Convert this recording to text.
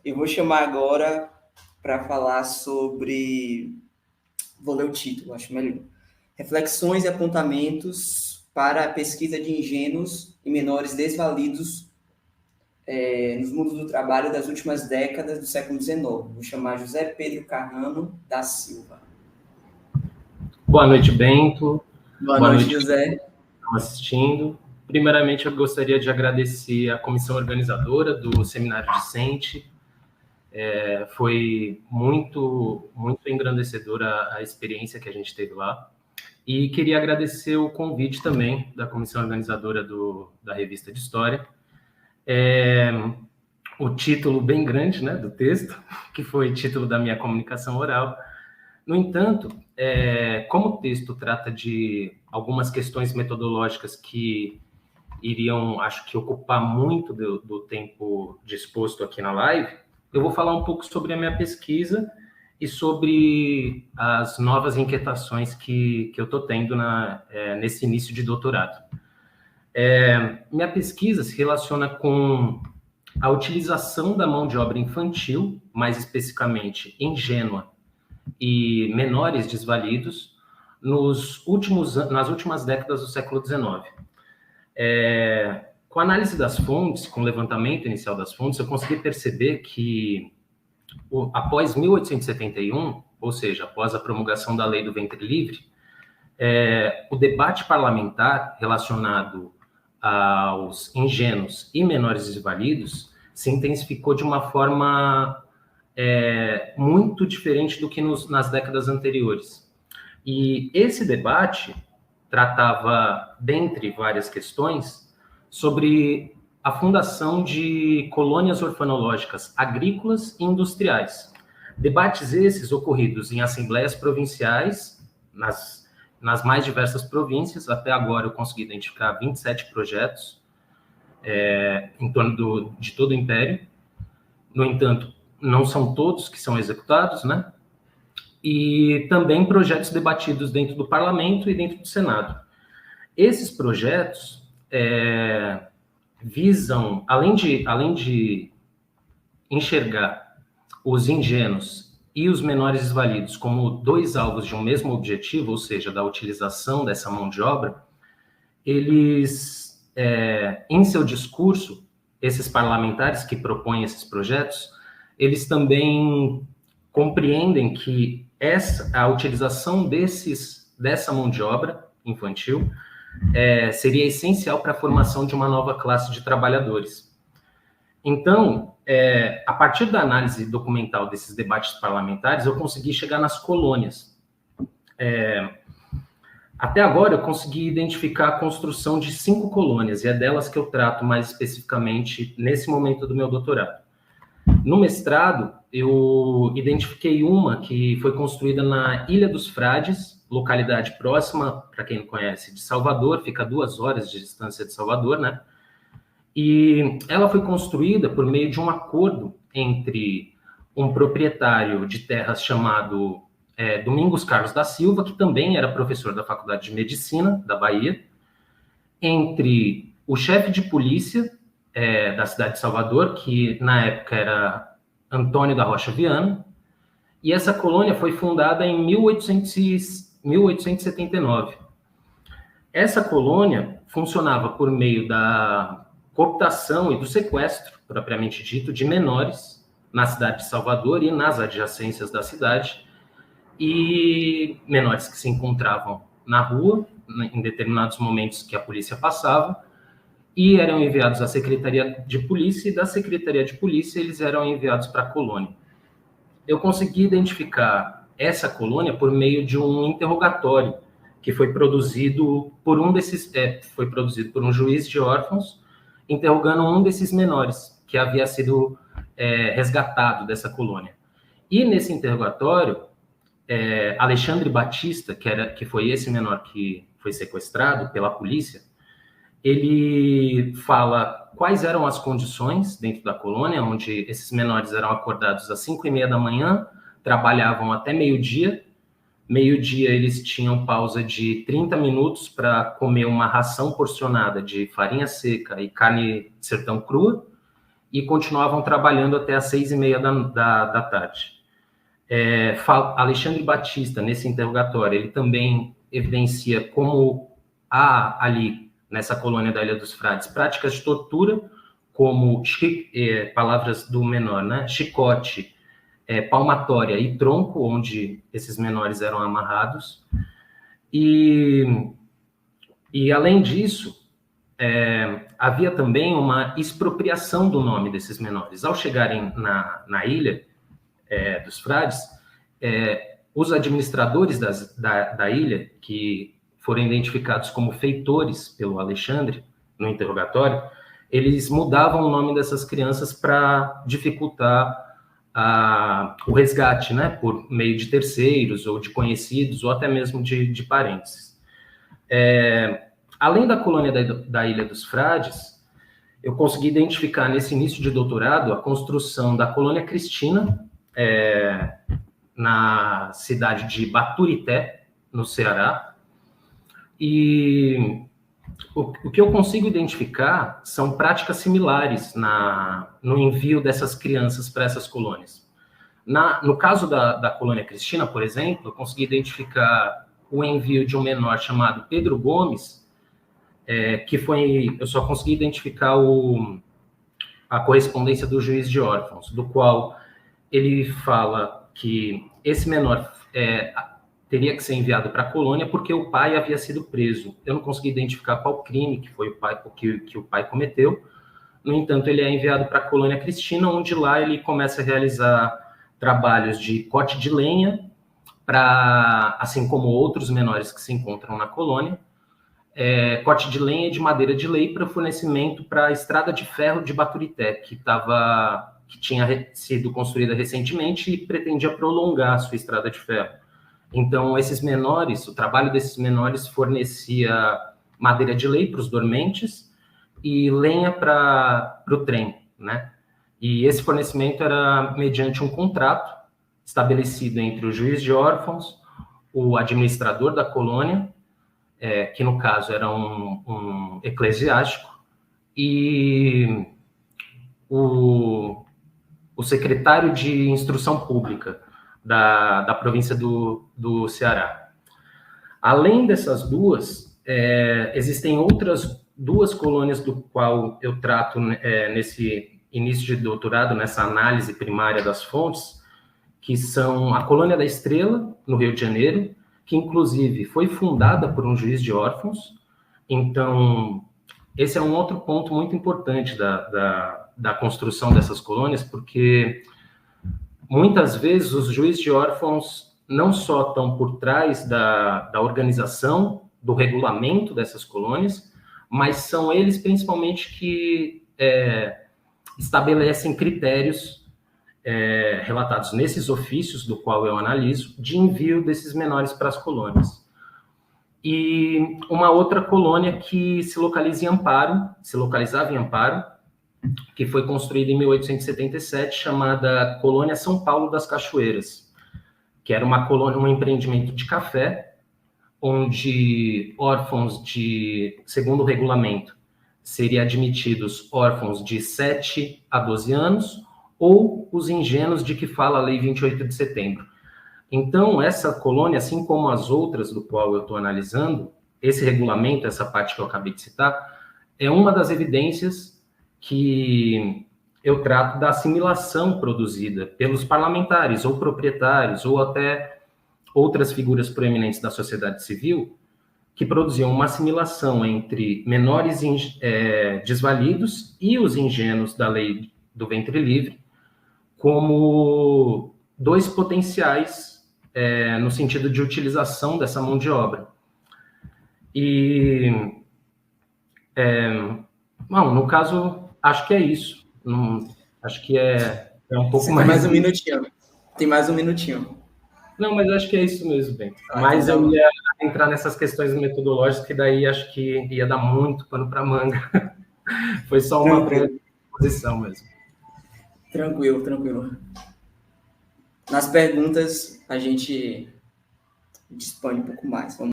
Eu vou chamar agora para falar sobre... Vou ler o título, acho melhor. Reflexões e apontamentos para a pesquisa de ingênuos e menores desvalidos nos mundos do trabalho das últimas décadas do século XIX. Vou chamar José Pedro Carrano da Silva. Boa noite, Bento. Boa noite, José. Estão assistindo. Primeiramente, eu gostaria de agradecer à comissão organizadora do Seminário Discente. Foi muito engrandecedora a experiência que a gente teve lá. E queria agradecer o convite também da comissão organizadora da revista de História. O título bem grande, né, do texto, que foi título da minha comunicação oral. No entanto, como o texto trata de algumas questões metodológicas que iriam, acho que, ocupar muito do tempo disposto aqui na live, eu vou falar um pouco sobre a minha pesquisa e sobre as novas inquietações que eu estou tendo nesse início de doutorado. Minha pesquisa se relaciona com a utilização da mão de obra infantil, mais especificamente ingênua, e menores desvalidos nas últimas décadas do século XIX. Com a análise das fontes, com o levantamento inicial das fontes, eu consegui perceber que após 1871, ou seja, após a promulgação da Lei do Ventre Livre, o debate parlamentar relacionado aos ingênuos e menores desvalidos se intensificou de uma forma muito diferente do que nas décadas anteriores. E esse debate tratava, dentre várias questões, sobre a fundação de colônias orfanológicas agrícolas e industriais. Debates esses ocorridos em assembleias provinciais, nas mais diversas províncias. Até agora eu consegui identificar 27 projetos em torno de todo o Império. No entanto, não são todos que são executados, né? E também projetos debatidos dentro do Parlamento e dentro do Senado. Esses projetos visam, além de enxergar os ingênuos e os menores desvalidos como dois alvos de um mesmo objetivo, ou seja, da utilização dessa mão de obra, eles, em seu discurso, esses parlamentares que propõem esses projetos, eles também compreendem que a utilização dessa mão de obra infantil seria essencial para a formação de uma nova classe de trabalhadores. Então, a partir da análise documental desses debates parlamentares, eu consegui chegar nas colônias. Até agora, eu consegui identificar a construção de 5 colônias, e é delas que eu trato mais especificamente nesse momento do meu doutorado. No mestrado, eu identifiquei uma que foi construída na Ilha dos Frades, localidade próxima, para quem não conhece, de Salvador, fica a 2 horas de distância de Salvador, né? E ela foi construída por meio de um acordo entre um proprietário de terras chamado Domingos Carlos da Silva, que também era professor da Faculdade de Medicina da Bahia, entre o chefe de polícia da cidade de Salvador, que na época era Antônio da Rocha Viana, e essa colônia foi fundada em 1879. Essa colônia funcionava por meio da cooptação e do sequestro, propriamente dito, de menores na cidade de Salvador e nas adjacências da cidade, e menores que se encontravam na rua, em determinados momentos que a polícia passava, e eram enviados à Secretaria de Polícia, e da Secretaria de Polícia eles eram enviados para a colônia. Eu consegui identificar essa colônia por meio de um interrogatório que foi produzido por um juiz de órfãos, interrogando um desses menores que havia sido resgatado dessa colônia. E nesse interrogatório, Alexandre Batista, que foi esse menor que foi sequestrado pela polícia, ele fala quais eram as condições dentro da colônia, onde esses menores eram acordados às 5h30 da manhã, trabalhavam até meio-dia. Meio-dia eles tinham pausa de 30 minutos para comer uma ração porcionada de farinha seca e carne de sertão crua, e continuavam trabalhando até às 6h30 da tarde. Alexandre Batista, nesse interrogatório, ele também evidencia como há ali, nessa colônia da Ilha dos Frades, práticas de tortura, como palavras do menor, né? Chicote, palmatória e tronco, onde esses menores eram amarrados. E além disso, havia também uma expropriação do nome desses menores. Ao chegarem na ilha dos Frades, os administradores da ilha, que foram identificados como feitores pelo Alexandre no interrogatório, eles mudavam o nome dessas crianças para dificultar o resgate, né, por meio de terceiros ou de conhecidos ou até mesmo de parentes. Além da colônia da Ilha dos Frades, eu consegui identificar nesse início de doutorado a construção da colônia Cristina, na cidade de Baturité, no Ceará. E o que eu consigo identificar são práticas similares no envio dessas crianças para essas colônias. No caso da colônia Cristina, por exemplo, eu consegui identificar o envio de um menor chamado Pedro Gomes, eu só consegui identificar a correspondência do juiz de órfãos, do qual ele fala que esse menor teria que ser enviado para a colônia porque o pai havia sido preso. Eu não consegui identificar qual crime que foi que o pai cometeu. No entanto, ele é enviado para a colônia Cristina, onde lá ele começa a realizar trabalhos de corte de lenha, assim como outros menores que se encontram na colônia, corte de lenha e de madeira de lei para fornecimento para a estrada de ferro de Baturité, que tinha sido construída recentemente e pretendia prolongar a sua estrada de ferro. Então, o trabalho desses menores fornecia madeira de lei para os dormentes e lenha para o trem, né? E esse fornecimento era mediante um contrato estabelecido entre o juiz de órfãos, o administrador da colônia, que no caso era um eclesiástico, e o secretário de Instrução Pública da província do Ceará. Além dessas duas, existem outras duas colônias do qual eu trato nesse início de doutorado, nessa análise primária das fontes, que são a Colônia da Estrela, no Rio de Janeiro, que inclusive foi fundada por um juiz de órfãos. Então, esse é um outro ponto muito importante da construção dessas colônias, porque muitas vezes os juízes de órfãos não só estão por trás da organização, do regulamento dessas colônias, mas são eles principalmente que estabelecem critérios relatados nesses ofícios, do qual eu analiso, de envio desses menores para as colônias. E uma outra colônia que se localizava em Amparo, que foi construída em 1877, chamada Colônia São Paulo das Cachoeiras, que era uma colônia, um empreendimento de café, onde órfãos segundo o regulamento, seriam admitidos órfãos de 7 a 12 anos, ou os ingênuos de que fala a Lei 28 de Setembro. Então, essa colônia, assim como as outras do qual eu estou analisando, esse regulamento, essa parte que eu acabei de citar, é uma das evidências que eu trato da assimilação produzida pelos parlamentares, ou proprietários, ou até outras figuras proeminentes da sociedade civil, que produziam uma assimilação entre menores desvalidos e os ingênuos da lei do ventre livre, como dois potenciais no sentido de utilização dessa mão de obra. E, bom, no caso, acho que é isso. Acho que é um pouco mais... Tem mais um minutinho. Tem mais um minutinho. Não, mas acho que é isso mesmo, Bento. Mas eu ia entrar nessas questões metodológicas, que daí acho que ia dar muito pano para manga. Foi só uma breve exposição mesmo. Tranquilo. Nas perguntas, a gente dispõe um pouco mais. Vamos